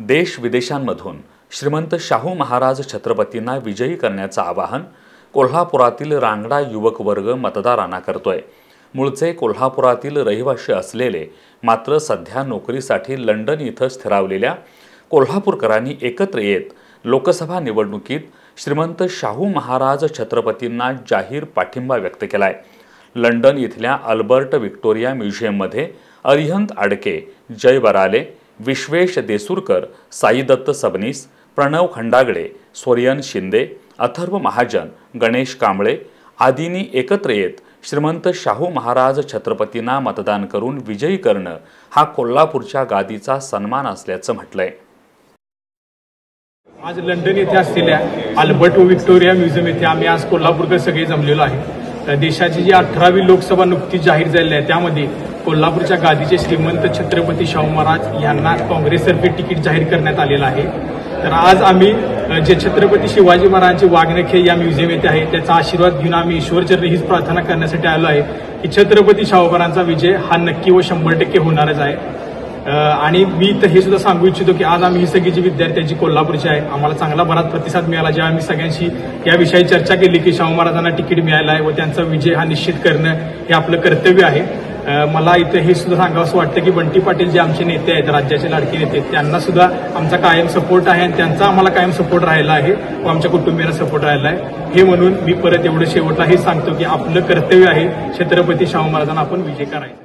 देश विदेशांमधून श्रीमंत शाहू महाराज छत्रपतींना विजयी करण्याचं आवाहन कोल्हापुरातील रांगडा युवक वर्ग मतदारांना करतोय। मूळचे कोल्हापुरातील रहिवासी असलेले मात्र सध्या नोकरीसाठी लंडन इथं स्थिरावलेल्या कोल्हापूरकरांनी एकत्र येत लोकसभा निवडणुकीत श्रीमंत शाहू महाराज छत्रपतींना जाहीर पाठिंबा व्यक्त केलाय। लंडन इथल्या अल्बर्ट विक्टोरिया म्युझियममध्ये अरिहंत आडके, जय बराले, विश्वेश देसूरकर, साई दत्त सबनीस, प्रणव खंडागळे, सोरियन शिंदे, अथर्व महाजन, गणेश कांबळे आदींनी एकत्र येत श्रीमंत शाहू महाराज छत्रपतींना मतदान करून विजयी करणं हा कोल्हापूरच्या गादीचा सन्मान असल्याचं म्हटलंय। आज लंडन येथे असलेल्या अल्बर्ट विक्टोरिया म्युझियम येथे आम्ही आज कोल्हापूरकर सगळे जमलेलो आहे। देशाची जी 18वी लोकसभा नुकतीच जाहीर झाली आहे त्यामध्ये कोल्हापूरच्या गादीचे श्रीमंत छत्रपती शाहू महाराज यांना काँग्रेसतर्फे तिकीट जाहीर करण्यात आलेलं आहे। तर आज आम्ही जे छत्रपती शिवाजी महाराजांचे वाघनखे या म्युझियम येथे आहे त्याचा आशीर्वाद घेऊन आम्ही ईश्वरचरणी हीच प्रार्थना करण्यासाठी आलो आहे की छत्रपती शाहू महाराजांचा विजय हा नक्की व 100% होणारच आहे। आणि मी तर हे सुद्धा सांगू इच्छितो की आज आम्ही ही सगळी जी विद्यार्थ्यांची कोल्हापूरची आहे आम्हाला चांगला बराच प्रतिसाद मिळाला जेव्हा आम्ही सगळ्यांशी याविषयी चर्चा केली की शाहू महाराजांना तिकीट मिळालं आहे व त्यांचा विजय हा निश्चित करणं हे आपलं कर्तव्य आहे। मला इथं हे सुद्धा सांगावंसं वाटतं की बंटी पाटील जे आमचे नेते आहेत, राज्याचे लाडके नेते, त्यांना सुद्धा आमचा कायम सपोर्ट आहे आणि त्यांचा आम्हाला कायम सपोर्ट राहिला आहे व आमच्या कुटुंबियांना सपोर्ट राहिला आहे। हे म्हणून मी परत एवढं शेवटला हे सांगतो की आपलं कर्तव्य आहे छत्रपती शाहू महाराजांना आपण विजय करायचा।